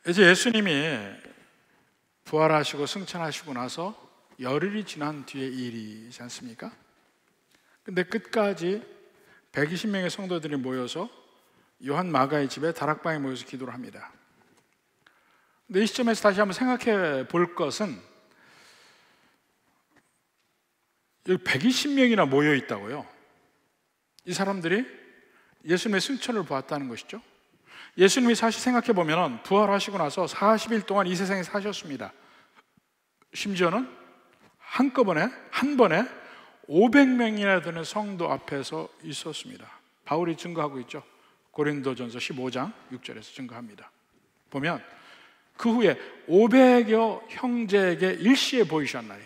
이제 예수님이 부활하시고 승천하시고 나서 열흘이 지난 뒤의 일이지 않습니까? 근데 끝까지 120명의 성도들이 모여서 요한 마가의 집에 다락방에 모여서 기도를 합니다. 근데 이 시점에서 다시 한번 생각해 볼 것은 여기 120명이나 모여 있다고요. 이 사람들이 예수님의 승천을 보았다는 것이죠. 예수님이 사실 생각해 보면 부활하시고 나서 40일 동안 이 세상에 사셨습니다. 심지어는 한 번에 500명이나 되는 성도 앞에서 있었습니다. 바울이 증거하고 있죠. 고린도전서 15장 6절에서 증거합니다. 보면 그 후에 500여 형제에게 일시에 보이셨나니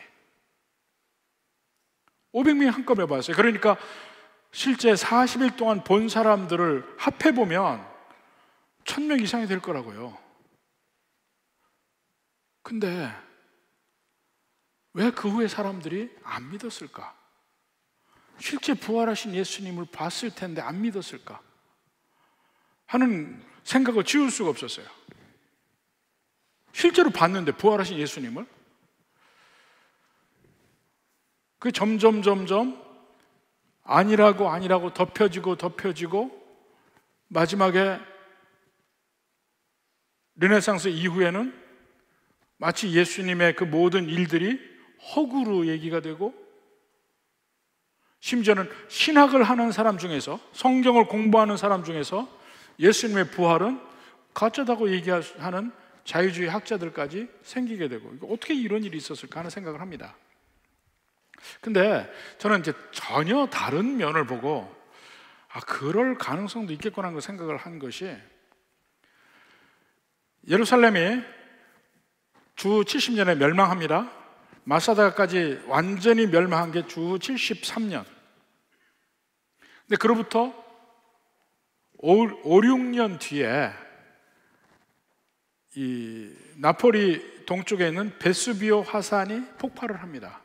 500명이 한꺼번에 봤어요. 그러니까 실제 40일 동안 본 사람들을 합해보면 1000명 이상이 될 거라고요. 근데 왜 그 후에 사람들이 안 믿었을까? 실제 부활하신 예수님을 봤을 텐데 안 믿었을까? 하는 생각을 지울 수가 없었어요. 실제로 봤는데 부활하신 예수님을. 그 점점 아니라고 덮여지고 마지막에 르네상스 이후에는 마치 예수님의 그 모든 일들이 허구로 얘기가 되고, 심지어는 신학을 하는 사람 중에서, 성경을 공부하는 사람 중에서 예수님의 부활은 가짜다고 얘기하는 자유주의 학자들까지 생기게 되고, 어떻게 이런 일이 있었을까 하는 생각을 합니다. 근데 저는 이제 전혀 다른 면을 보고 그럴 가능성도 있겠구나 하는 생각을 한 것이, 예루살렘이 주 70년에 멸망합니다. 마사다까지 완전히 멸망한 게 주 73년. 근데 그로부터 6년 뒤에 이 나폴리 동쪽에 있는 베수비오 화산이 폭발을 합니다.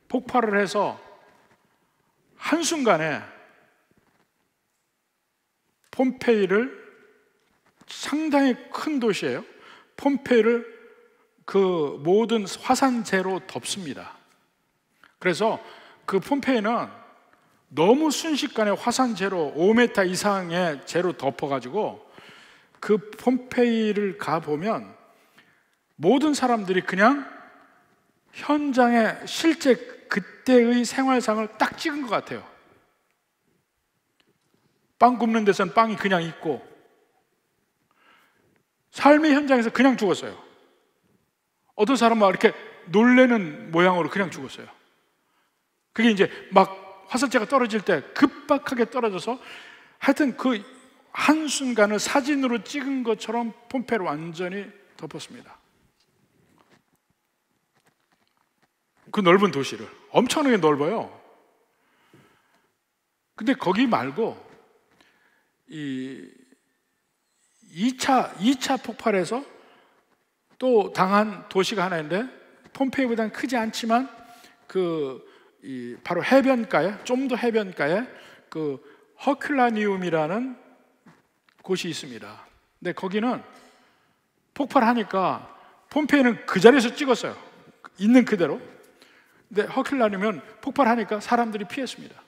폭발을 해서 한순간에 폼페이를, 상당히 큰 도시예요. 폼페이를 그 모든 화산재로 덮습니다. 그래서 그 폼페이는 너무 순식간에 화산재로 5m 이상의 재로 덮어가지고 그 폼페이를 가보면 모든 사람들이 그냥 현장에 실제 그때의 생활상을 딱 찍은 것 같아요. 빵 굽는 데서는 빵이 그냥 있고, 삶의 현장에서 그냥 죽었어요. 어떤 사람은 이렇게 놀래는 모양으로 그냥 죽었어요. 그게 이제 막 화살재가 떨어질 때 급박하게 떨어져서, 하여튼 그 한순간을 사진으로 찍은 것처럼 폼페이를 완전히 덮었습니다. 그 넓은 도시를, 엄청나게 넓어요. 근데 거기 말고 이 2차 폭발에서 또 당한 도시가 하나 있는데, 폼페이보다는 크지 않지만 바로 해변가에, 좀 더 해변가에 그 허큘라니움이라는 곳이 있습니다. 근데 거기는 폭발하니까 폼페이는 그 자리에서 찍었어요. 있는 그대로. 근데 허큘라니움은 폭발하니까 사람들이 피했습니다.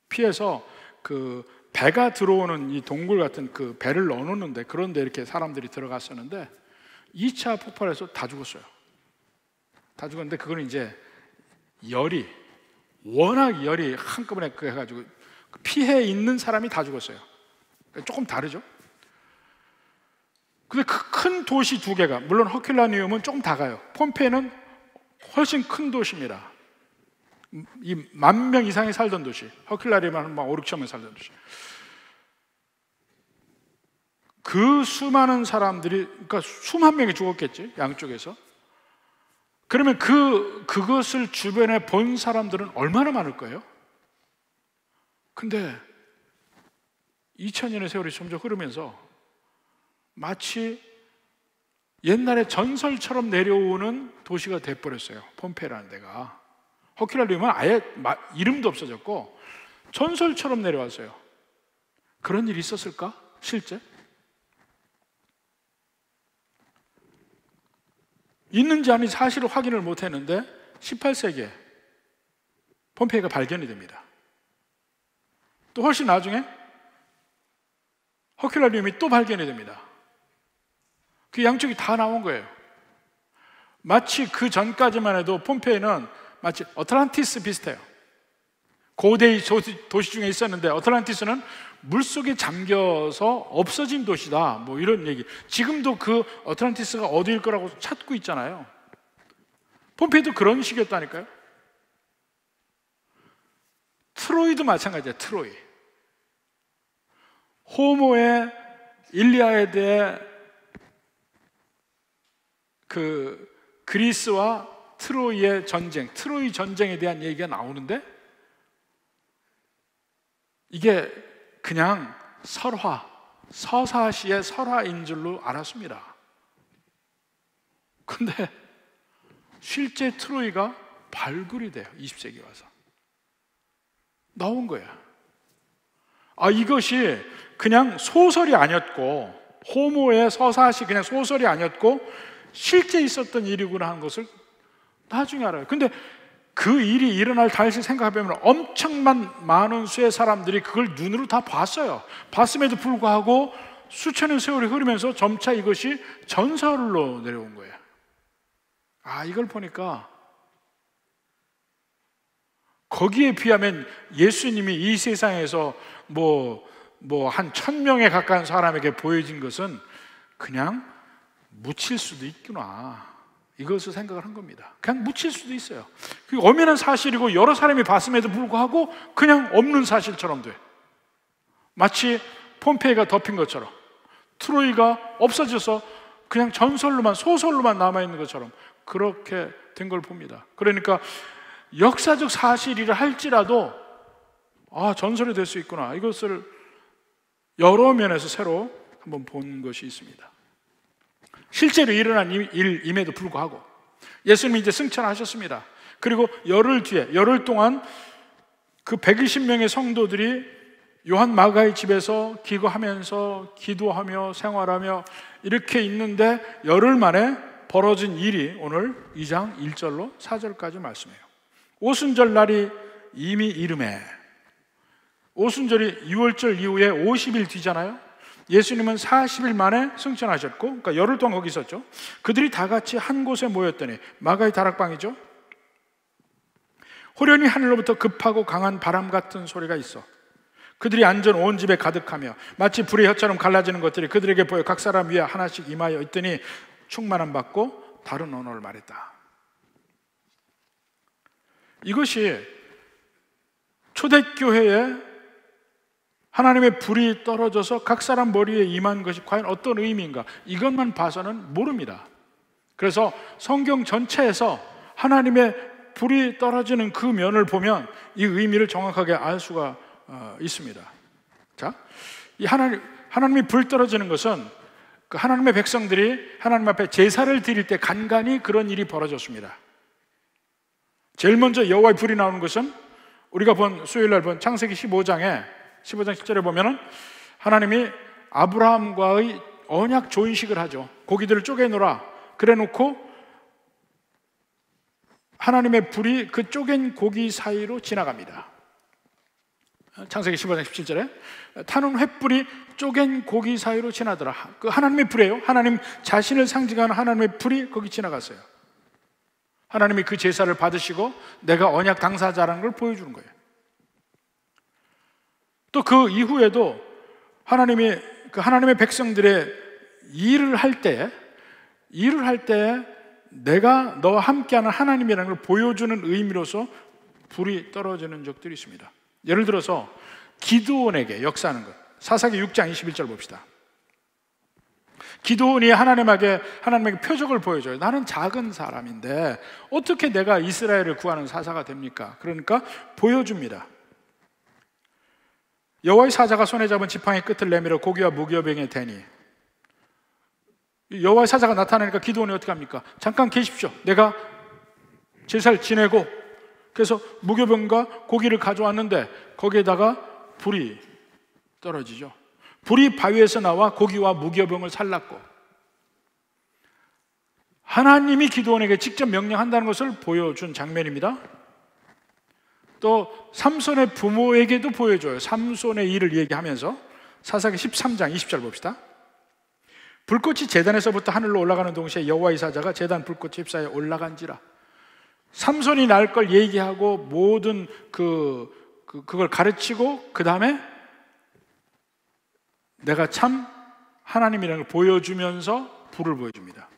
피해서 그 배가 들어오는 이 동굴 같은 그 배를 넣어놓는데, 그런데 이렇게 사람들이 들어갔었는데 2차 폭발에서 다 죽었어요. 다 죽었는데 그거는 이제 워낙 열이 한꺼번에 해가지고 피해 있는 사람이 다 죽었어요. 조금 다르죠. 근데 그 큰 도시 두 개가, 물론 허큘라니움은 조금 작아요. 폼페이는 훨씬 큰 도시입니다. 이 10,000명 이상이 살던 도시, 허큘라니움은 막 5, 6천 명 살던 도시. 그 수많은 사람들이, 그러니까 수만 명이 죽었겠지, 양쪽에서. 그러면 그것을 주변에 본 사람들은 얼마나 많을 거예요? 근데 2000년의 세월이 점점 흐르면서 마치 옛날에 전설처럼 내려오는 도시가 돼버렸어요. 폼페이라는 데가. 허큘라니움은 아예 이름도 없어졌고 전설처럼 내려왔어요. 그런 일이 있었을까? 실제? 있는지 아닌지 사실을 확인을 못했는데 18세기에 폼페이가 발견이 됩니다. 또 훨씬 나중에 허큘라리움이 또 발견이 됩니다. 그 양쪽이 다 나온 거예요. 마치 그 전까지만 해도 폼페이는 마치 어틀란티스 비슷해요. 고대의 도시 중에 있었는데 어틀란티스는 물속에 잠겨서 없어진 도시다, 뭐 이런 얘기. 지금도 그 어틀란티스가 어디일 거라고 찾고 있잖아요. 폼페이도 그런 식이었다니까요. 트로이도 마찬가지예요. 트로이. 호모의 일리아에드의 그 그리스와 트로이의 전쟁, 트로이 전쟁에 대한 얘기가 나오는데 이게 그냥 설화, 서사시의 설화인 줄로 알았습니다. 근데 실제 트로이가 발굴이 돼요. 20세기 와서 나온 거예요. 이것이 그냥 소설이 아니었고, 호모의 서사시 그냥 소설이 아니었고 실제 있었던 일이구나 하는 것을 나중에 알아요. 근데 그 일이 일어날 당시 생각해보면 엄청난 많은 수의 사람들이 그걸 눈으로 다 봤어요. 봤음에도 불구하고 수천의 세월이 흐르면서 점차 이것이 전설로 내려온 거예요. 이걸 보니까 거기에 비하면 예수님이 이 세상에서 한 1000명에 가까운 사람에게 보여진 것은 그냥 묻힐 수도 있구나, 이것을 생각을 한 겁니다. 그냥 묻힐 수도 있어요. 그게 엄연한 사실이고 여러 사람이 봤음에도 불구하고 그냥 없는 사실처럼 돼. 마치 폼페이가 덮인 것처럼, 트로이가 없어져서 그냥 전설로만, 소설로만 남아있는 것처럼 그렇게 된 걸 봅니다. 그러니까 역사적 사실이라 할지라도 전설이 될 수 있구나, 이것을 여러 면에서 새로 한번 본 것이 있습니다. 실제로 일어난 일임에도 불구하고 예수님이 이제 승천하셨습니다. 그리고 열흘 동안 그 120명의 성도들이 요한 마가의 집에서 기거하면서 기도하며 생활하며 이렇게 있는데 열흘 만에 벌어진 일이 오늘 2장 1절로 4절까지 말씀해요. 오순절 날이 이미 이름에, 오순절이 6월절 이후에 50일 뒤잖아요. 예수님은 40일 만에 승천하셨고, 그러니까 열흘 동안 거기 있었죠. 그들이 다 같이 한 곳에 모였더니, 마가의 다락방이죠. 호련히 하늘로부터 급하고 강한 바람 같은 소리가 있어 그들이 앉은 온 집에 가득하며 마치 불의 혀처럼 갈라지는 것들이 그들에게 보여 각 사람 위에 하나씩 임하여 있더니 충만함 받고 다른 언어를 말했다. 이것이 초대교회에 하나님의 불이 떨어져서 각 사람 머리에 임한 것이 과연 어떤 의미인가, 이것만 봐서는 모릅니다. 그래서 성경 전체에서 하나님의 불이 떨어지는 그 면을 보면 이 의미를 정확하게 알 수가 있습니다. 자, 이 하나님이 불 떨어지는 것은 그 하나님의 백성들이 하나님 앞에 제사를 드릴 때 간간히 그런 일이 벌어졌습니다. 제일 먼저 여호와의 불이 나오는 것은 우리가 수요일 날 본 창세기 15장 10절에 보면은 하나님이 아브라함과의 언약 조인식을 하죠. 고기들을 쪼개놓으라 그래 놓고 하나님의 불이 그 쪼갠 고기 사이로 지나갑니다. 창세기 15장 17절에 타는 횃불이 쪼갠 고기 사이로 지나더라. 그 하나님의 불이에요. 하나님 자신을 상징하는 하나님의 불이 거기 지나갔어요. 하나님이 그 제사를 받으시고 내가 언약 당사자라는 걸 보여주는 거예요. 또 그 이후에도 하나님의 백성들의 일을 할 때 내가 너와 함께하는 하나님이라는 걸 보여주는 의미로서 불이 떨어지는 적들이 있습니다. 예를 들어서 기드온에게 역사하는 것, 사사기 6장 21절 봅시다. 기드온이 하나님에게 표적을 보여줘요. 나는 작은 사람인데 어떻게 내가 이스라엘을 구하는 사사가 됩니까? 그러니까 보여줍니다. 여호와의 사자가 손에 잡은 지팡이 끝을 내밀어 고기와 무교병에 대니, 여호와의 사자가 나타나니까 기드온이 어떻게 합니까? 잠깐 계십시오. 내가 제사를 지내고 그래서 무교병과 고기를 가져왔는데 거기에다가 불이 떨어지죠. 불이 바위에서 나와 고기와 무교병을 살랐고 하나님이 기드온에게 직접 명령한다는 것을 보여준 장면입니다. 또 삼손의 부모에게도 보여줘요. 삼손의 일을 얘기하면서 사사기 13장 20절 봅시다. 불꽃이 제단에서부터 하늘로 올라가는 동시에 여호와의 사자가 제단 불꽃에 휩싸여 올라간지라. 삼손이 날 걸 얘기하고 모든 그걸 가르치고 그 다음에 내가 참 하나님이라는 걸 보여주면서 불을 보여줍니다.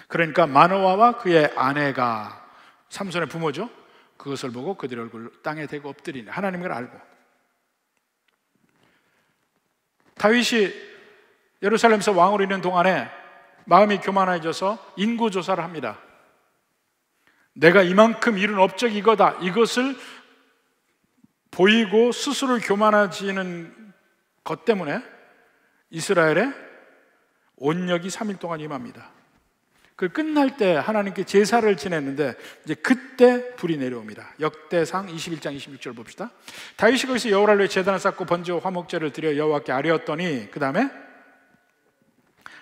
그러니까 마노아와 그의 아내가 삼손의 부모죠. 그것을 보고 그들의 얼굴을 땅에 대고 엎드리네. 하나님을 알고. 다윗이 예루살렘에서 왕으로 있는 동안에 마음이 교만해져서 인구조사를 합니다. 내가 이만큼 이룬 업적이 이거다. 이것을 보이고 스스로 교만해지는 것 때문에 이스라엘에 온역이 3일 동안 임합니다. 그 끝날 때 하나님께 제사를 지냈는데 이제 그때 불이 내려옵니다. 역대상 21장 26절 봅시다. 다윗이 거기서 여호와를 위해 제단을 쌓고 번제와 화목제를 드려 여호와께 아뢰었더니 그 다음에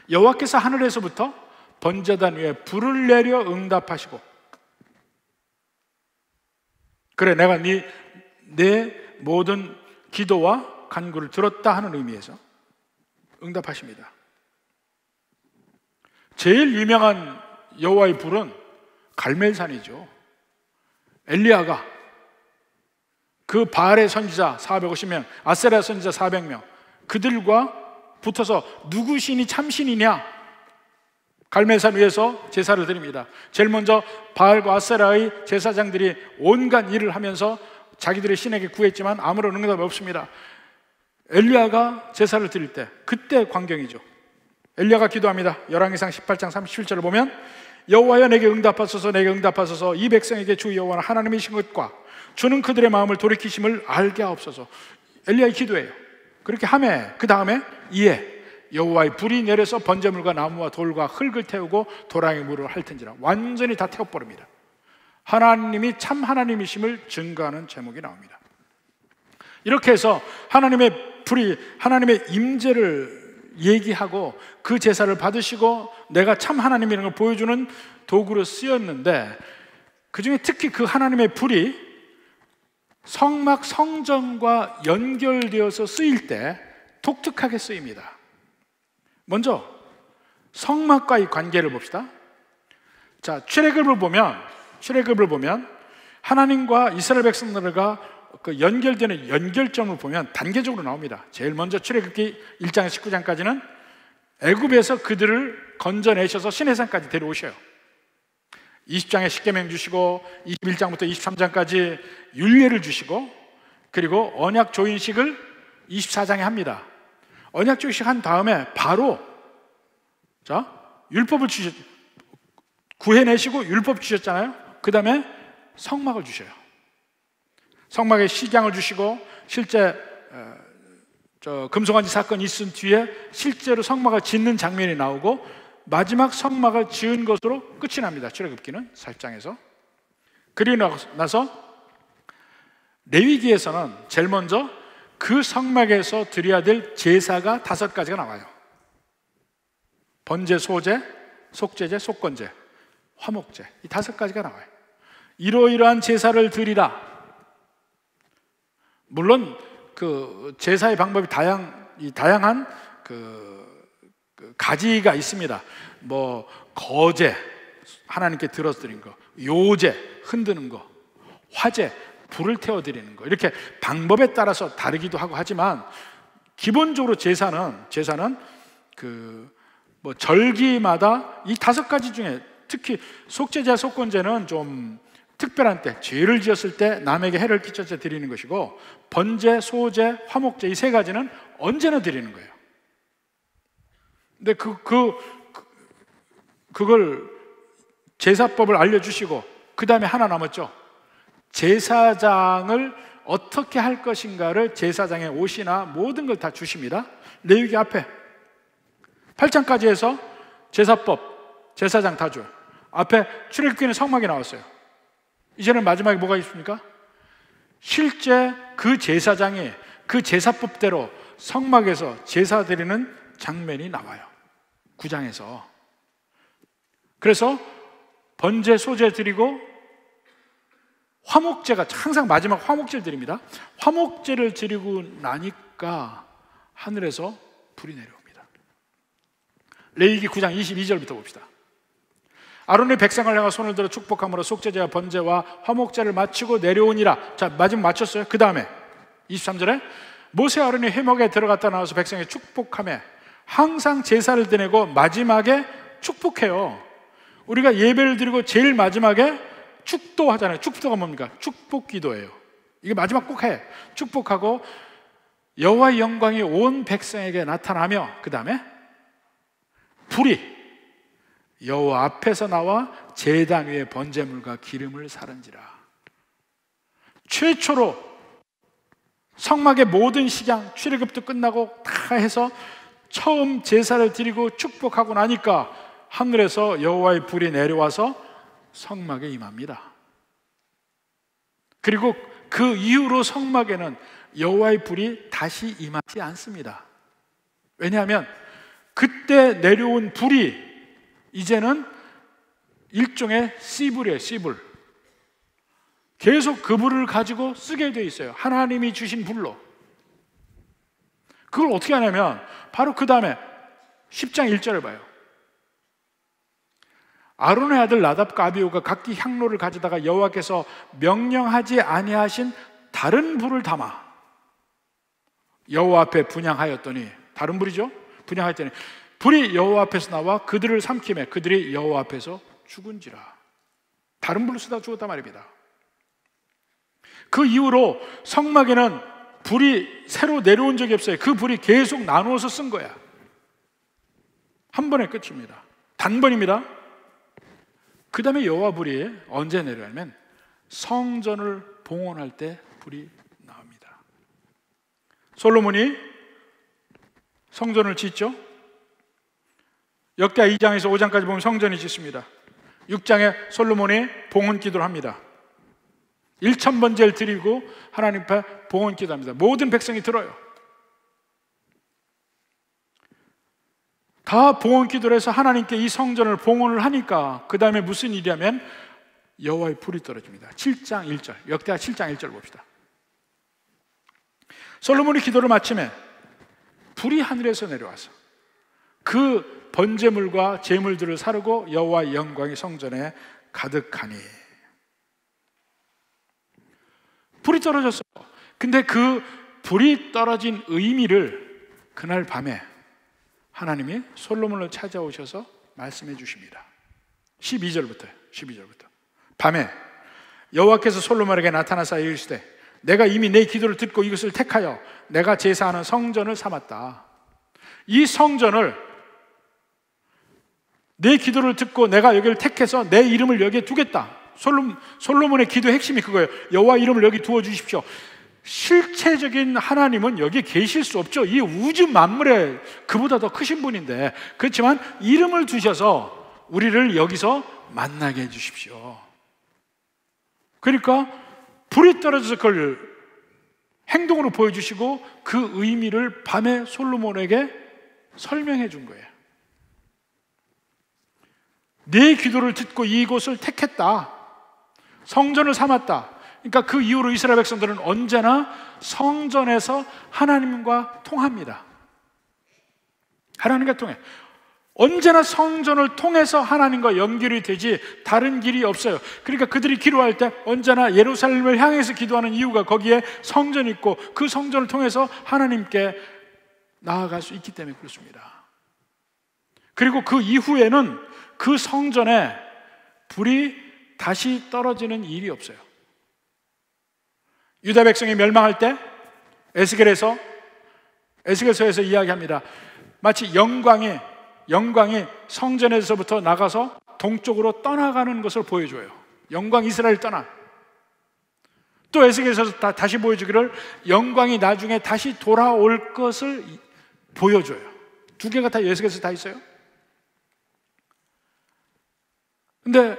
여호와께서 하늘에서부터 번제단 위에 불을 내려 응답하시고 그래 내가 내 모든 기도와 간구를 들었다 하는 의미에서 응답하십니다. 제일 유명한 여호와의 불은 갈멜산이죠. 엘리야가 그 바알의 선지자 450명, 아세라 선지자 400명 그들과 붙어서 누구 신이 참신이냐 갈멜산 위에서 제사를 드립니다. 제일 먼저 바알과 아세라의 제사장들이 온갖 일을 하면서 자기들의 신에게 구했지만 아무런 응답이 없습니다. 엘리야가 제사를 드릴 때 그때 광경이죠. 엘리야가 기도합니다. 열왕기상 18장 37절을 보면 여호와여 내게 응답하소서 내게 응답하소서 이 백성에게 주 여호와는 하나님이신 것과 주는 그들의 마음을 돌이키심을 알게 하옵소서. 엘리야의 기도예요. 그렇게 하매 그 다음에 이에 여호와의 불이 내려서 번제물과 나무와 돌과 흙을 태우고 도랑의 물을 핥은지라. 완전히 다 태워버립니다. 하나님이 참 하나님이심을 증거하는 제목이 나옵니다. 이렇게 해서 하나님의 불이 하나님의 임재를 얘기하고 그 제사를 받으시고 내가 참 하나님이라는 걸 보여주는 도구로 쓰였는데 그 중에 특히 그 하나님의 불이 성막 성전과 연결되어서 쓰일 때 독특하게 쓰입니다. 먼저 성막과의 관계를 봅시다. 자, 출애굽을 보면 하나님과 이스라엘 백성들과 그 연결되는 연결점을 보면 단계적으로 나옵니다. 제일 먼저 출애굽기 1장 19장까지는 애굽에서 그들을 건져내셔서 시내산까지 데려오셔요. 20장에 십계명 주시고 21장부터 23장까지 율례를 주시고 그리고 언약 조인식을 24장에 합니다. 언약 조인식 한 다음에 바로 율법을 구해내시고 율법 주셨잖아요. 그 다음에 성막을 주셔요. 성막에 식양을 주시고 실제 금송아지 사건이 있은 뒤에 실제로 성막을 짓는 장면이 나오고 마지막 성막을 지은 것으로 끝이 납니다. 출애굽기는 4장에서. 그리고 나서 레위기에서는 제일 먼저 그 성막에서 드려야 될 제사가 5가지가 나와요. 번제, 소제, 속제제, 속건제, 화목제 이 5가지가 나와요. 이러이러한 제사를 드리라. 물론 그 제사의 방법이 다양한 가지가 있습니다. 뭐 거제 하나님께 들어드린 거, 요제 흔드는 거, 화제 불을 태워 드리는 거 이렇게 방법에 따라서 다르기도 하고 하지만 기본적으로 제사는 뭐 절기마다 이 5가지 중에 특히 속죄제와 속건제는 좀 특별한 때, 죄를 지었을 때 남에게 해를 끼쳐서 드리는 것이고 번제, 소제, 화목제 이 3가지는 언제나 드리는 거예요. 근데 그걸 제사법을 알려주시고 그 다음에 하나 남았죠. 제사장을 어떻게 할 것인가를 제사장의 옷이나 모든 걸 다 주십니다. 레위기 앞에 8장까지 해서 제사법, 제사장 다 줘요. 앞에 출애굽기는 성막이 나왔어요. 이제는 마지막에 뭐가 있습니까? 실제 그 제사장이 그 제사법대로 성막에서 제사 드리는 장면이 나와요. 9장에서. 그래서 번제, 소제 드리고 화목제가 항상 마지막 화목제를 드립니다. 화목제를 드리고 나니까 하늘에서 불이 내려옵니다. 레위기 9장 22절부터 봅시다. 아론이 백성을 향해 손을 들어 축복함으로 속죄제와 번제와 화목제를 마치고 내려오니라. 자, 마지막 마쳤어요. 그 다음에 23절에 모세 아론이 회막에 들어갔다 나와서 백성에 축복하며 항상 제사를 드리고 마지막에 축복해요. 우리가 예배를 드리고 제일 마지막에 축도하잖아요. 축도가 뭡니까? 축복 기도예요. 이게 마지막 꼭 해. 축복하고 여호와의 영광이 온 백성에게 나타나며 그 다음에 불이 여호와 앞에서 나와 제단 위에 번제물과 기름을 사른지라. 최초로 성막의 모든 식양 출애굽도 끝나고 다 해서 처음 제사를 드리고 축복하고 나니까 하늘에서 여호와의 불이 내려와서 성막에 임합니다. 그리고 그 이후로 성막에는 여호와의 불이 다시 임하지 않습니다. 왜냐하면 그때 내려온 불이 이제는 일종의 씨불이에요. 씨불. 계속 그 불을 가지고 쓰게 돼 있어요. 하나님이 주신 불로. 그걸 어떻게 하냐면 바로 그 다음에 10장 1절을 봐요. 아론의 아들 나답과 아비후가 각기 향로를 가져다가 여호와께서 명령하지 아니하신 다른 불을 담아 여호와 앞에 분향하였더니, 다른 불이죠? 분향하였더니 불이 여호와 앞에서 나와 그들을 삼키매 그들이 여호와 앞에서 죽은지라. 다른 불로 쓰다 죽었단 말입니다. 그 이후로 성막에는 불이 새로 내려온 적이 없어요. 그 불이 계속 나누어서 쓴 거야. 한 번의 끝입니다. 단번입니다. 그 다음에 여호와 불이 언제 내려오냐면 성전을 봉헌할 때 불이 나옵니다. 솔로몬이 성전을 짓죠. 역대 2장에서 5장까지 보면 성전이 짓습니다. 6장에 솔로몬이 봉헌 기도를 합니다. 1,000번제를 드리고 하나님 앞에 봉헌 기도합니다. 모든 백성이 들어요. 다 봉헌 기도를 해서 하나님께 이 성전을 봉헌을 하니까 그 다음에 무슨 일이냐면 여호와의 불이 떨어집니다. 7장 1절, 역대하 7장 1절 봅시다. 솔로몬이 기도를 마치매 불이 하늘에서 내려와서 그 번제물과 제물들을 사르고 여호와의 영광이 성전에 가득하니. 불이 떨어졌어요. 근데 그 불이 떨어진 의미를 그날 밤에 하나님이 솔로몬을 찾아오셔서 말씀해 주십니다. 12절부터요. 12절부터. 밤에 여호와께서 솔로몬에게 나타나사 이르시되 내가 이미 내 기도를 듣고 이것을 택하여 내가 제사하는 성전을 삼았다. 이 성전을 내 기도를 듣고 내가 여기를 택해서 내 이름을 여기에 두겠다. 솔로몬의 기도의 핵심이 그거예요. 여호와 이름을 여기 두어 주십시오. 실체적인 하나님은 여기에 계실 수 없죠. 이 우주 만물에 그보다 더 크신 분인데, 그렇지만 이름을 두셔서 우리를 여기서 만나게 해 주십시오. 그러니까 불이 떨어져서 그걸 행동으로 보여주시고 그 의미를 밤에 솔로몬에게 설명해 준 거예요. 내 기도를 듣고 이곳을 택했다. 성전을 삼았다. 그러니까 그 이후로 이스라엘 백성들은 언제나 성전에서 하나님과 통합니다. 하나님과 통해. 언제나 성전을 통해서 하나님과 연결이 되지 다른 길이 없어요. 그러니까 그들이 기도할 때 언제나 예루살렘을 향해서 기도하는 이유가 거기에 성전이 있고 그 성전을 통해서 하나님께 나아갈 수 있기 때문에 그렇습니다. 그리고 그 이후에는 그 성전에 불이 다시 떨어지는 일이 없어요. 유다 백성이 멸망할 때 에스겔서에서 이야기합니다. 마치 영광이 성전에서부터 나가서 동쪽으로 떠나가는 것을 보여줘요. 영광 이스라엘 떠나. 또 에스겔서에서 다시 보여주기를 영광이 나중에 다시 돌아올 것을 보여줘요. 두 개가 다 에스겔서에 다 있어요. 근데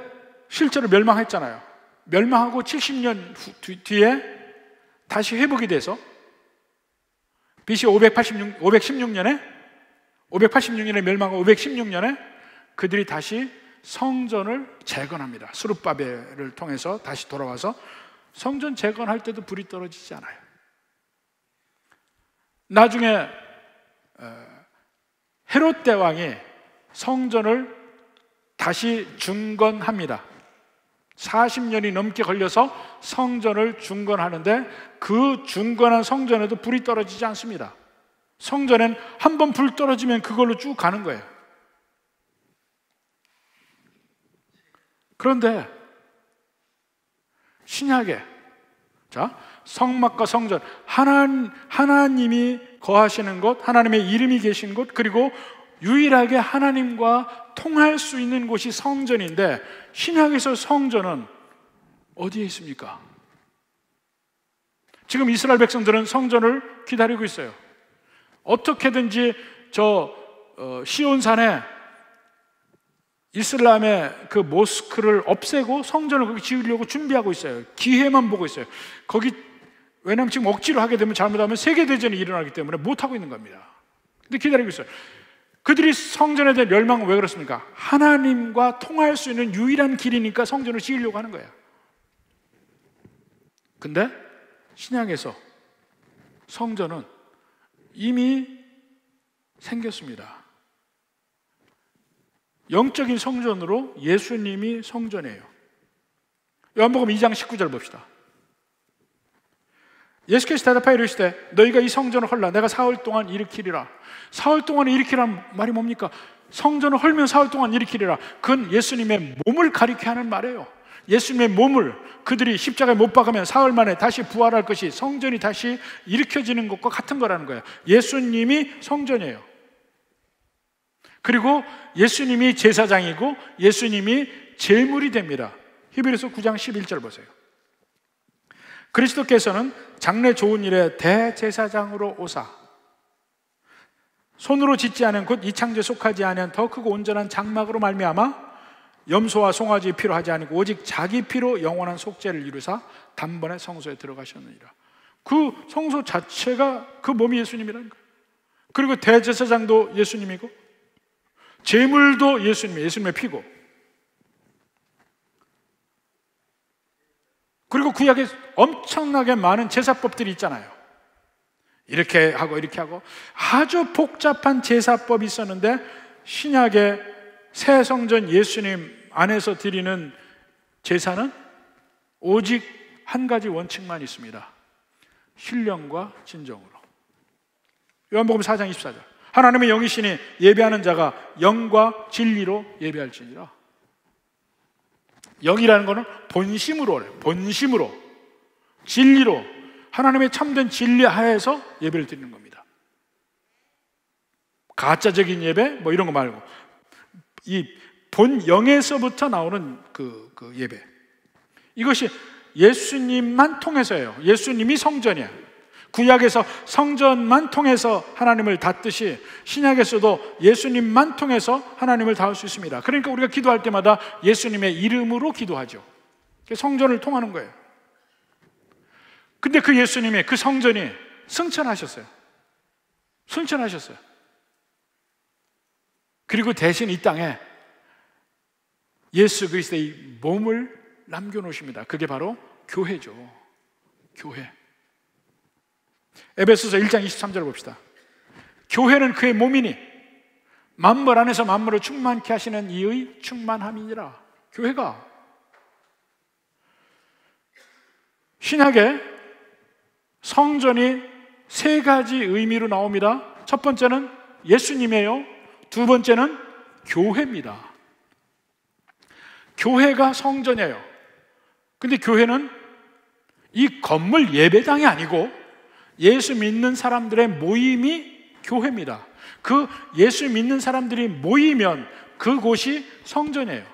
실제로 멸망했잖아요. 멸망하고 70년 뒤에 다시 회복이 돼서 BC 516년에 멸망하고 516년에 그들이 다시 성전을 재건합니다. 스룹바벨을 통해서 다시 돌아와서 성전 재건할 때도 불이 떨어지지 않아요. 나중에 헤롯 대왕이 성전을 다시 중건합니다. 40년이 넘게 걸려서 성전을 중건하는데 그 중건한 성전에도 불이 떨어지지 않습니다. 성전엔 한 번 불 떨어지면 그걸로 쭉 가는 거예요. 그런데 신약에 성막과 성전, 하나님이 거하시는 곳, 하나님의 이름이 계신 곳, 그리고 유일하게 하나님과 통할 수 있는 곳이 성전인데, 신약에서 성전은 어디에 있습니까? 지금 이스라엘 백성들은 성전을 기다리고 있어요. 어떻게든지 시온산에 이슬람의 그 모스크를 없애고 성전을 거기 지으려고 준비하고 있어요. 기회만 보고 있어요. 거기, 왜냐하면 지금 억지로 하게 되면, 잘못하면 세계대전이 일어나기 때문에 못하고 있는 겁니다. 근데 기다리고 있어요. 그들이 성전에 대한 열망은 왜 그렇습니까? 하나님과 통할 수 있는 유일한 길이니까 성전을 지으려고 하는 거예요. 근데 신약에서 성전은 이미 생겼습니다. 영적인 성전으로 예수님이 성전이에요. 요한복음 2장 19절 봅시다. 예수께서 대답하여 이르시되 너희가 이 성전을 헐라 내가 사흘 동안 일으키리라. 사흘 동안 일으키라는 말이 뭡니까? 성전을 헐면 사흘 동안 일으키리라. 그건 예수님의 몸을 가리켜 하는 말이에요. 예수님의 몸을 그들이 십자가에 못 박으면 사흘 만에 다시 부활할 것이 성전이 다시 일으켜지는 것과 같은 거라는 거예요. 예수님이 성전이에요. 그리고 예수님이 제사장이고 예수님이 제물이 됩니다. 히브리서 9장 11절 보세요. 그리스도께서는 장래 좋은 일에 대제사장으로 오사 손으로 짓지 않은 곧 이 창조에 속하지 않은 더 크고 온전한 장막으로 말미암아 염소와 송아지 피로 하지 아니고 오직 자기 피로 영원한 속죄를 이루사 단번에 성소에 들어가셨느니라. 그 성소 자체가 그 몸이 예수님이라는 거예요. 그리고 대제사장도 예수님이고 제물도 예수님의 피고, 그리고 구약에 엄청나게 많은 제사법들이 있잖아요. 이렇게 하고 이렇게 하고 아주 복잡한 제사법이 있었는데, 신약의 새 성전 예수님 안에서 드리는 제사는 오직 한 가지 원칙만 있습니다. 신령과 진정으로. 요한복음 4장 24절. 하나님의 영이시니 예배하는 자가 영과 진리로 예배할지니라. 영이라는 것은 본심으로, 본심으로, 진리로, 하나님의 참된 진리 하에서 예배를 드리는 겁니다. 가짜적인 예배 뭐 이런 거 말고 이 본 영에서부터 나오는 그 예배, 이것이 예수님만 통해서예요. 예수님이 성전이야. 구약에서 성전만 통해서 하나님을 닿듯이 신약에서도 예수님만 통해서 하나님을 닿을 수 있습니다. 그러니까 우리가 기도할 때마다 예수님의 이름으로 기도하죠. 성전을 통하는 거예요. 근데 그 예수님의 그 성전이 승천하셨어요. 승천하셨어요. 그리고 대신 이 땅에 예수 그리스도의 몸을 남겨놓으십니다. 그게 바로 교회죠. 교회. 에베소서 1장 23절을 봅시다. 교회는 그의 몸이니 만물 안에서 만물을 충만케 하시는 이의 충만함이니라. 교회가 신약에 성전이 세 가지 의미로 나옵니다. 첫 번째는 예수님이에요. 두 번째는 교회입니다. 교회가 성전이에요. 근데 교회는 이 건물 예배당이 아니고 예수 믿는 사람들의 모임이 교회입니다. 그 예수 믿는 사람들이 모이면 그곳이 성전이에요.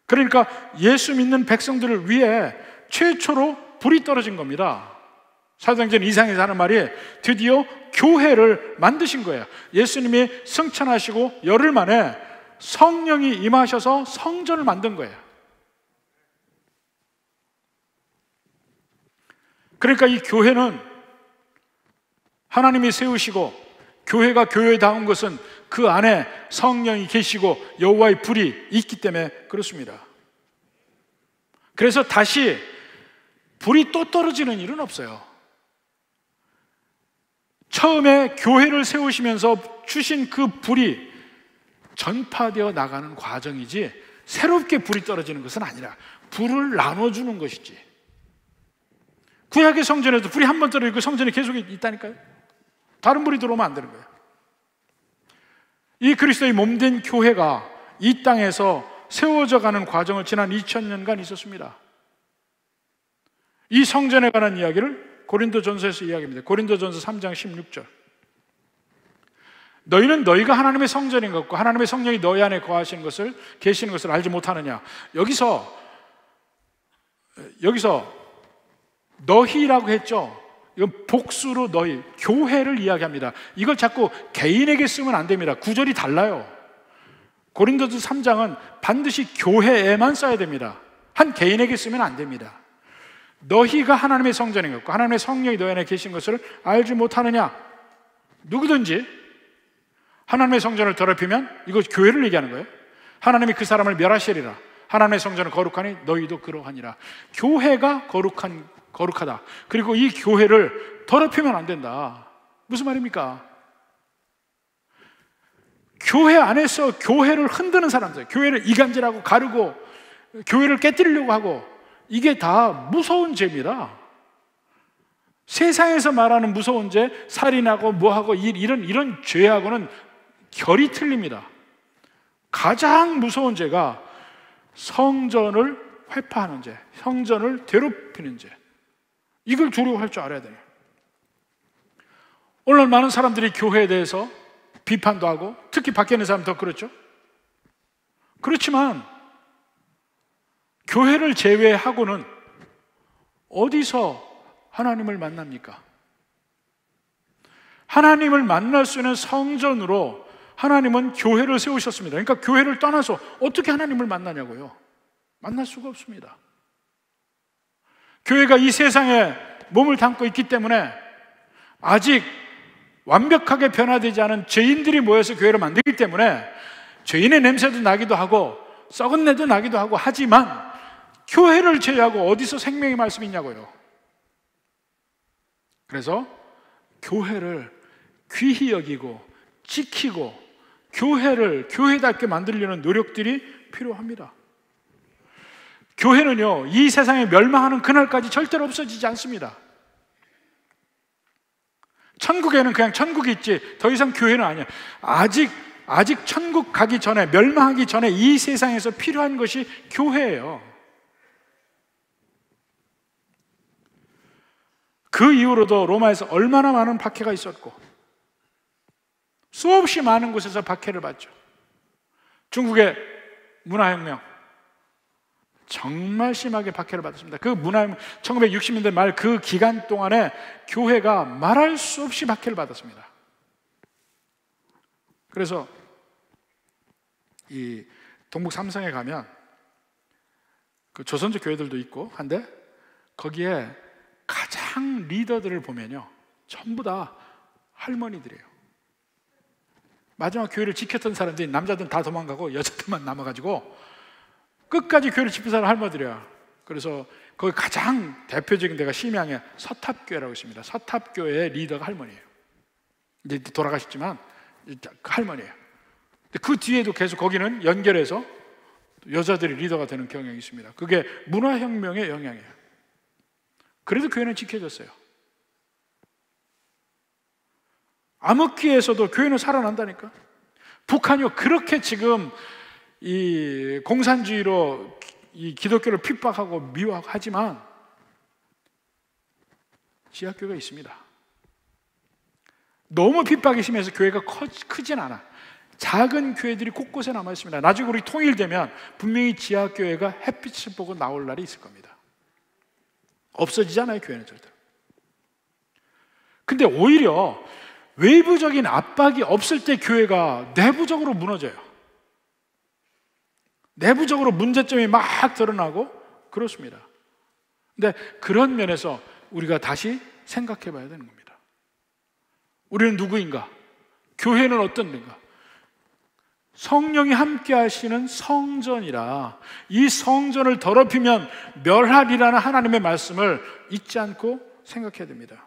그러니까 예수 믿는 백성들을 위해 최초로 불이 떨어진 겁니다. 사도행전 2장에서 하는 말이 드디어 교회를 만드신 거예요. 예수님이 승천하시고 열흘 만에 성령이 임하셔서 성전을 만든 거예요. 그러니까 이 교회는 하나님이 세우시고 교회가 교회다운 것은 그 안에 성령이 계시고 여호와의 불이 있기 때문에 그렇습니다. 그래서 다시 불이 또 떨어지는 일은 없어요. 처음에 교회를 세우시면서 주신 그 불이 전파되어 나가는 과정이지 새롭게 불이 떨어지는 것은 아니라 불을 나눠주는 것이지. 구약의 성전에도 불이 한 번 떨어지고 성전에 계속 있다니까요. 다른 불이 들어오면 안 되는 거예요. 이 그리스도의 몸된 교회가 이 땅에서 세워져 가는 과정을 지난 2000년간 있었습니다. 이 성전에 관한 이야기를 고린도전서에서 이야기합니다. 고린도전서 3장 16절. 너희는 너희가 하나님의 성전인 것 같고 하나님의 성령이 너희 안에 거하시는 것을 계시는 것을 알지 못하느냐. 여기서 너희라고 했죠. 이건 복수로 너희, 교회를 이야기합니다. 이걸 자꾸 개인에게 쓰면 안 됩니다. 구절이 달라요. 고린도서 3장은 반드시 교회에만 써야 됩니다. 한 개인에게 쓰면 안 됩니다. 너희가 하나님의 성전인 것 같고 하나님의 성령이 너희 안에 계신 것을 알지 못하느냐. 누구든지 하나님의 성전을 더럽히면 이거 교회를 얘기하는 거예요. 하나님이 그 사람을 멸하시리라. 하나님의 성전을 거룩하니 너희도 그러하니라. 교회가 거룩하다. 그리고 이 교회를 더럽히면 안 된다. 무슨 말입니까? 교회 안에서 교회를 흔드는 사람들, 교회를 이간질하고 가르고 교회를 깨뜨리려고 하고, 이게 다 무서운 죄입니다. 세상에서 말하는 무서운 죄, 살인하고 뭐하고 이런 죄하고는 결이 틀립니다. 가장 무서운 죄가 성전을 회파하는 죄, 성전을 괴롭히는 죄. 이걸 두려워할 줄 알아야 돼요. 오늘 많은 사람들이 교회에 대해서 비판도 하고, 특히 밖에 있는 사람 더 그렇죠. 그렇지만 교회를 제외하고는 어디서 하나님을 만납니까? 하나님을 만날 수 있는 성전으로 하나님은 교회를 세우셨습니다. 그러니까 교회를 떠나서 어떻게 하나님을 만나냐고요? 만날 수가 없습니다. 교회가 이 세상에 몸을 담고 있기 때문에 아직 완벽하게 변화되지 않은 죄인들이 모여서 교회를 만들기 때문에 죄인의 냄새도 나기도 하고 썩은 내도 나기도 하고 하지만, 교회를 제외하고 어디서 생명의 말씀이 있냐고요. 그래서 교회를 귀히 여기고 지키고 교회를 교회답게 만들려는 노력들이 필요합니다. 교회는요, 이 세상에 멸망하는 그날까지 절대로 없어지지 않습니다. 천국에는 그냥 천국이 있지 더 이상 교회는 아니야. 아직 천국 가기 전에, 멸망하기 전에 이 세상에서 필요한 것이 교회예요. 그 이후로도 로마에서 얼마나 많은 박해가 있었고 수없이 많은 곳에서 박해를 받죠. 중국의 문화혁명 정말 심하게 박해를 받았습니다. 그 문화혁명 1960년대 말 그 기간 동안에 교회가 말할 수 없이 박해를 받았습니다. 그래서 이 동북 삼성에 가면 그 조선족 교회들도 있고 한데, 거기에 가장 리더들을 보면요, 전부 다 할머니들이에요. 마지막 교회를 지켰던 사람들이, 남자들은 다 도망가고 여자들만 남아가지고 끝까지 교회를 지킨 사람 할머니들이야. 그래서 거기 가장 대표적인 데가 심양에 서탑교회라고 있습니다. 서탑교회의 리더가 할머니예요. 이제 돌아가셨지만 할머니예요. 그 뒤에도 계속 거기는 연결해서 여자들이 리더가 되는 경향이 있습니다. 그게 문화혁명의 영향이에요. 그래도 교회는 지켜졌어요. 암흑기에서도 교회는 살아난다니까. 북한이요, 그렇게 지금 이 공산주의로 이 기독교를 핍박하고 미워하고 하지만 지하교회가 있습니다. 너무 핍박이 심해서 교회가 크진 않아. 작은 교회들이 곳곳에 남아 있습니다. 나중에 우리 통일되면 분명히 지하교회가 햇빛을 보고 나올 날이 있을 겁니다. 없어지잖아요, 교회는 절대로. 근데 오히려 외부적인 압박이 없을 때 교회가 내부적으로 무너져요. 내부적으로 문제점이 막 드러나고 그렇습니다. 근데 그런 면에서 우리가 다시 생각해 봐야 되는 겁니다. 우리는 누구인가? 교회는 어떤 데인가? 성령이 함께 하시는 성전이라, 이 성전을 더럽히면 멸하리라는 하나님의 말씀을 잊지 않고 생각해야 됩니다.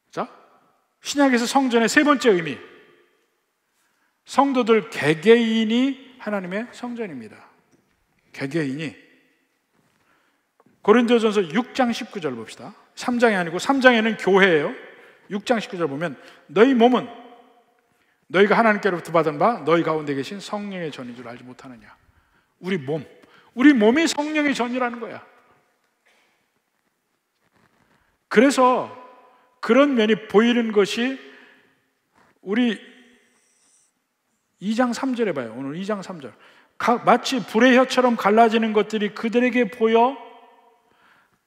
자, 신약에서 성전의 세 번째 의미, 성도들 개개인이 하나님의 성전입니다. 개개인이. 고린도전서 6장 19절 봅시다. 3장이 아니고 3장에는 교회예요. 6장 19절 보면 너희 몸은 너희가 하나님께로부터 받은 바 너희 가운데 계신 성령의 전인 줄 알지 못하느냐. 우리 몸이 성령의 전이라는 거야. 그래서 그런 면이 보이는 것이 우리 2장 3절에 봐요. 오늘 2장 3절. 마치 불의 혀처럼 갈라지는 것들이 그들에게 보여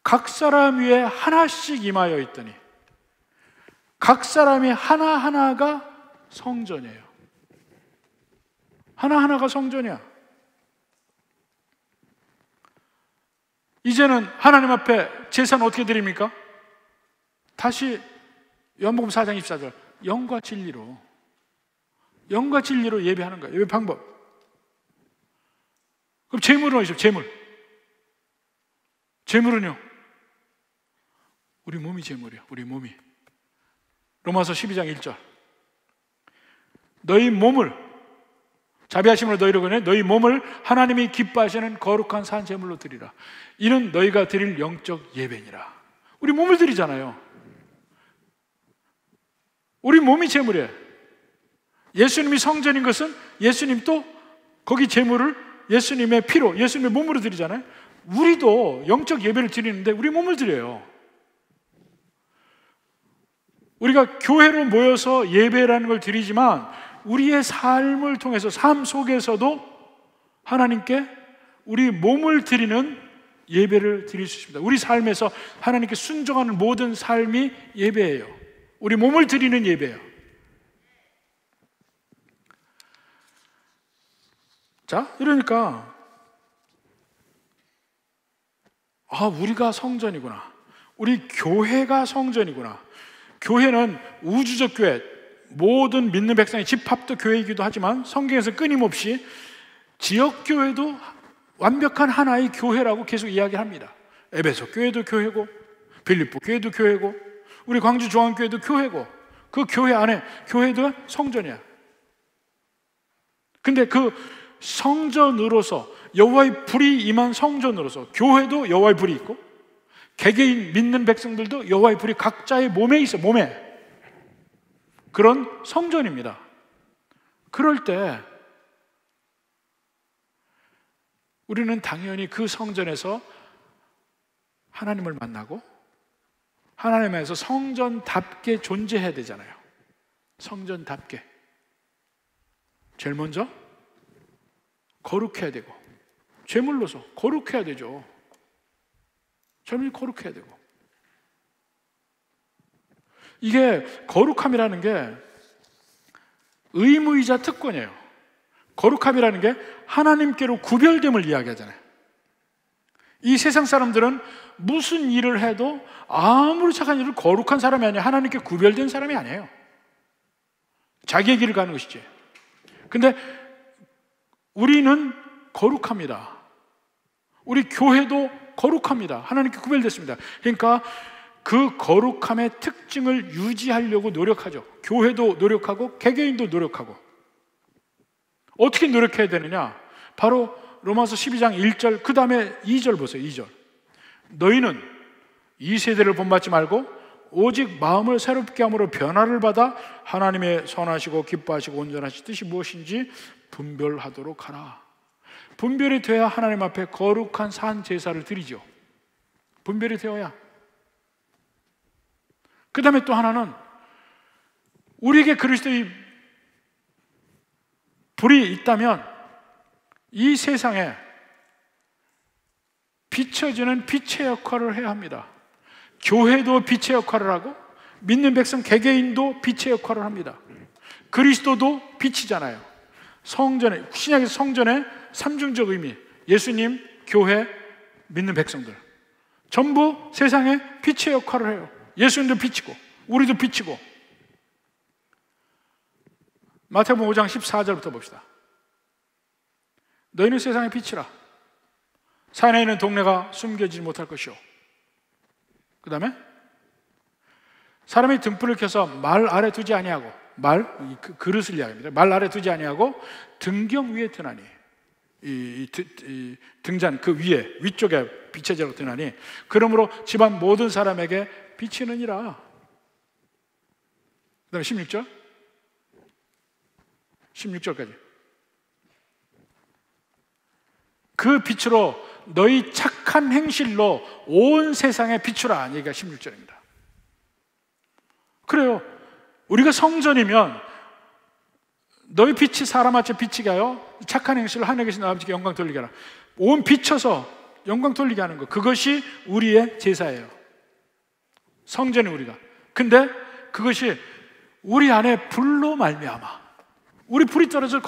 각 사람 위에 하나씩 임하여 있더니, 각 사람이 하나하나가 성전이에요. 하나하나가 성전이야. 이제는 하나님 앞에 제사는 어떻게 드립니까? 다시 요한복음 4장 24절, 영과 진리로 예배하는 거예요. 예배 방법. 그럼 제물은 어디서? 제물은요? 우리 몸이 제물이야. 우리 몸이. 로마서 12장 1절. 너희 몸을, 자비하심으로 너희를 권해 너희 몸을 하나님이 기뻐하시는 거룩한 산 제물로 드리라. 이는 너희가 드릴 영적 예배니라. 우리 몸을 드리잖아요. 우리 몸이 제물이에요. 예수님이 성전인 것은 예수님 또 거기 제물을 예수님의 피로, 예수님의 몸으로 드리잖아요. 우리도 영적 예배를 드리는데 우리 몸을 드려요. 우리가 교회로 모여서 예배라는 걸 드리지만 우리의 삶을 통해서, 삶 속에서도 하나님께 우리 몸을 드리는 예배를 드릴 수 있습니다. 우리 삶에서 하나님께 순종하는 모든 삶이 예배예요. 우리 몸을 드리는 예배예요. 자, 이러니까 우리가 성전이구나. 우리 교회가 성전이구나. 교회는 우주적 교회, 모든 믿는 백성의 집합도 교회이기도 하지만 성경에서 끊임없이 지역교회도 완벽한 하나의 교회라고 계속 이야기합니다. 에베소 교회도 교회고, 빌립보 교회도 교회고, 우리 광주 중앙교회도 교회고, 그 교회 안에 교회도 성전이야. 근데 그 성전으로서, 여호와의 불이 임한 성전으로서 교회도 여호와의 불이 있고, 개개인 믿는 백성들도 여호와의 불이 각자의 몸에 있어. 몸에. 그런 성전입니다. 그럴 때 우리는 당연히 그 성전에서 하나님을 만나고 하나님에서 성전답게 존재해야 되잖아요. 성전답게. 제일 먼저 거룩해야 되고, 제물로서 거룩해야 되죠. 제물이 거룩해야 되고. 이게 거룩함이라는 게 의무이자 특권이에요. 거룩함이라는 게 하나님께로 구별됨을 이야기하잖아요. 이 세상 사람들은 무슨 일을 해도 아무리 착한 일을 거룩한 사람이 아니에요. 하나님께 구별된 사람이 아니에요. 자기의 길을 가는 것이지. 근데 우리는 거룩합니다. 우리 교회도 거룩합니다. 하나님께 구별됐습니다. 그러니까 그 거룩함의 특징을 유지하려고 노력하죠. 교회도 노력하고 개개인도 노력하고. 어떻게 노력해야 되느냐? 바로 로마서 12장 1절, 그 다음에 2절 보세요. 2절. 너희는 이 세대를 본받지 말고 오직 마음을 새롭게 함으로 변화를 받아 하나님의 선하시고 기뻐하시고 온전하신 뜻이 무엇인지 분별하도록 하라. 분별이 되어야 하나님 앞에 거룩한 산 제사를 드리죠. 분별이 되어야. 그 다음에 또 하나는 우리에게 그리스도의 불이 있다면 이 세상에 비춰지는 빛의 역할을 해야 합니다. 교회도 빛의 역할을 하고 믿는 백성 개개인도 빛의 역할을 합니다. 그리스도도 빛이잖아요. 성전에, 신약에서 성전의 삼중적 의미, 예수님, 교회, 믿는 백성들 전부 세상에 빛의 역할을 해요. 예수님도 빛이고 우리도 빛이고. 마태복음 5장 14절부터 봅시다. 너희는 세상의 빛이라. 산에 있는 동네가 숨겨지지 못할 것이요. 그 다음에 사람이 등불을 켜서 말 아래 두지 아니하고, 그릇을 이야기합니다. 말 아래 두지 아니하고 등경 위에 드나니, 이 등잔 그 위에 위쪽에 빛의 드나니 그러므로 집안 모든 사람에게 비치느니라. 그 다음에 16절까지 그 빛으로 너희 착한 행실로 온 세상에 비추라. 얘기가 16절입니다. 그래요. 우리가 성전이면 너희 빛이 사람한테 비치게 하여 착한 행실로 하늘에 계신 아버지께 영광 돌리게 하라. 온 비춰서 영광 돌리게 하는 것, 그것이 우리의 제사예요. 성전이 우리가. 근데 그것이 우리 안에 불로 말미암아, 우리 불이 떨어져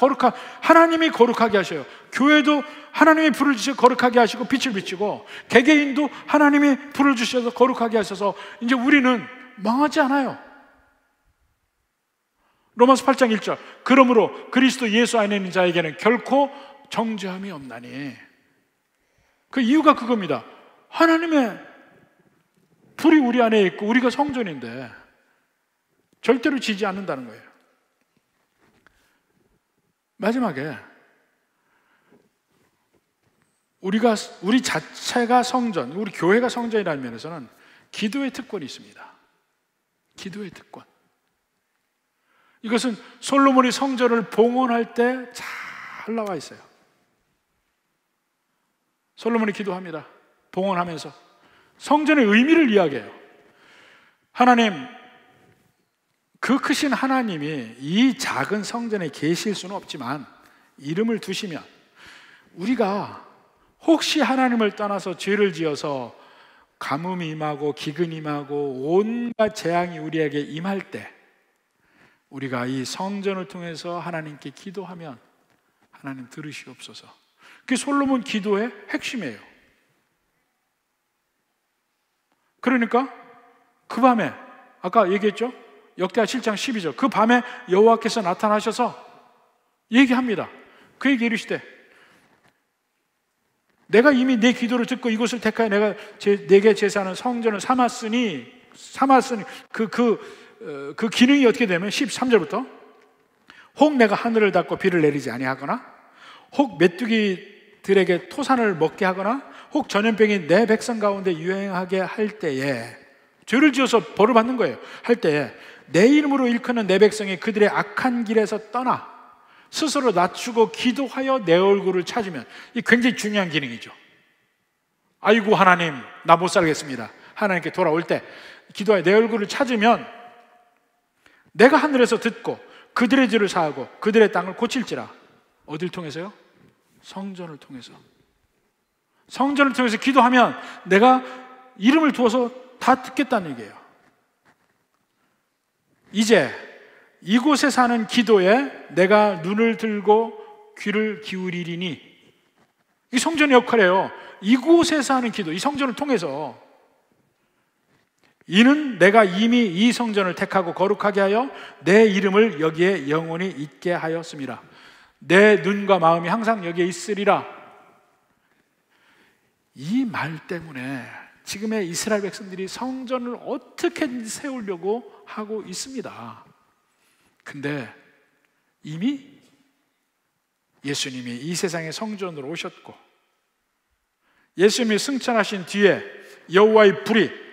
하나님이 거룩하게 하셔요. 교회도 하나님이 불을 주셔서 거룩하게 하시고 빛을 비치고, 개개인도 하나님이 불을 주셔서 거룩하게 하셔서 이제 우리는 망하지 않아요. 로마서 8장 1절 그러므로 그리스도 예수 안에 있는 자에게는 결코 정죄함이 없나니. 그 이유가 그겁니다. 하나님의 불이 우리 안에 있고 우리가 성전인데 절대로 지지 않는다는 거예요. 마지막에 우리 자체가 성전, 우리 교회가 성전이라는 면에서는 기도의 특권이 있습니다. 기도의 특권. 이것은 솔로몬이 성전을 봉헌할 때 잘 나와 있어요. 솔로몬이 기도합니다. 봉헌하면서 성전의 의미를 이야기해요. 하나님, 그 크신 하나님이 이 작은 성전에 계실 수는 없지만 이름을 두시면 우리가 혹시 하나님을 떠나서 죄를 지어서 가뭄이 임하고 기근이 임하고 온갖 재앙이 우리에게 임할 때 우리가 이 성전을 통해서 하나님께 기도하면 하나님 들으시옵소서. 그게 솔로몬 기도의 핵심이에요. 그러니까 그 밤에 아까 얘기했죠? 역대하 7장 12절 그 밤에 여호와께서 나타나셔서 얘기합니다. 그에게 이르시되 내가 이미 내 기도를 듣고 이곳을 택하여 내게 제사하는 성전을 삼았으니 그 기능이 어떻게 되면 13절부터 혹 내가 하늘을 닫고 비를 내리지 아니하거나 혹 메뚜기들에게 토산을 먹게 하거나 혹 전염병이 내 백성 가운데 유행하게 할 때에 죄를 지어서 벌을 받는 거예요. 할 때에 내 이름으로 일컫는 내 백성이 그들의 악한 길에서 떠나 스스로 낮추고 기도하여 내 얼굴을 찾으면, 이 굉장히 중요한 기능이죠. 아이고 하나님 나 못 살겠습니다. 하나님께 돌아올 때 기도하여 내 얼굴을 찾으면 내가 하늘에서 듣고 그들의 죄를 사하고 그들의 땅을 고칠지라. 어딜 통해서요? 성전을 통해서. 성전을 통해서 기도하면 내가 이름을 두어서 다 듣겠다는 얘기예요. 이제 이곳에 사는 기도에 내가 눈을 들고 귀를 기울이리니, 이 성전의 역할이에요. 이곳에서 하는 기도, 이 성전을 통해서 이는 내가 이미 이 성전을 택하고 거룩하게 하여 내 이름을 여기에 영원히 있게 하였음이라. 내 눈과 마음이 항상 여기에 있으리라. 이 말 때문에 지금의 이스라엘 백성들이 성전을 어떻게든지 세우려고 하고 있습니다. 근데 이미 예수님이 이 세상의 성전으로 오셨고 예수님이 승천하신 뒤에 여호와의 불이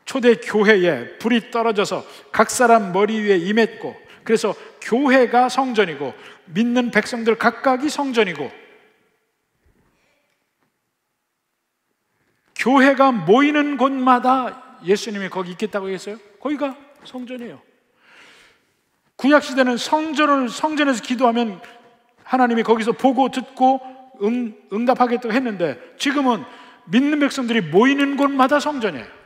초대 교회에 불이 떨어져서 각 사람 머리 위에 임했고, 그래서 교회가 성전이고 믿는 백성들 각각이 성전이고, 교회가 모이는 곳마다 예수님이 거기 있겠다고 했어요. 거기가 성전이에요. 구약시대는 성전에서 기도하면 하나님이 거기서 보고 듣고 응답하겠다고 했는데, 지금은 믿는 백성들이 모이는 곳마다 성전이에요.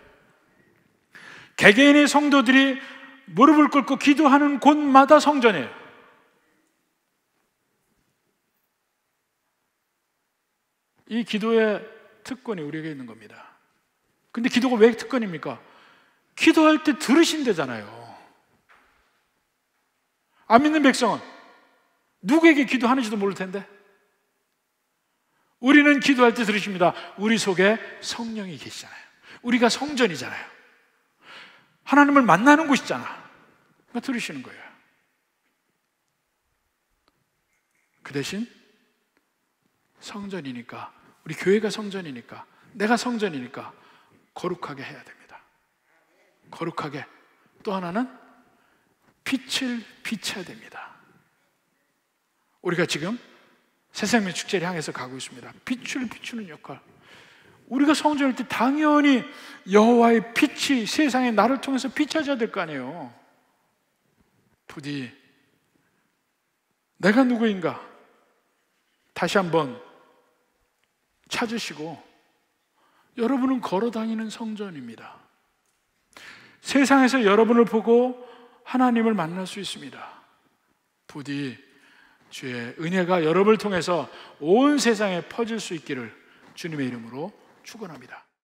개개인의 성도들이 무릎을 꿇고 기도하는 곳마다 성전이에요. 이 기도의 특권이 우리에게 있는 겁니다. 근데 기도가 왜 특권입니까? 기도할 때 들으신대잖아요. 안 믿는 백성은 누구에게 기도하는지도 모를 텐데, 우리는 기도할 때 들으십니다. 우리 속에 성령이 계시잖아요. 우리가 성전이잖아요. 하나님을 만나는 곳이잖아. 그러니까 들으시는 거예요. 그 대신 성전이니까, 우리 교회가 성전이니까, 내가 성전이니까 거룩하게 해야 됩니다. 거룩하게. 또 하나는 빛을 비춰야 됩니다. 우리가 지금 새생명 축제를 향해서 가고 있습니다. 빛을 비추는 역할. 우리가 성전일 때 당연히 여호와의 빛이 세상에 나를 통해서 비춰져야 될 거 아니에요. 부디 내가 누구인가 다시 한번 찾으시고, 여러분은 걸어다니는 성전입니다. 세상에서 여러분을 보고 하나님을 만날 수 있습니다. 부디 주의 은혜가 여러분을 통해서 온 세상에 퍼질 수 있기를 주님의 이름으로 축원합니다.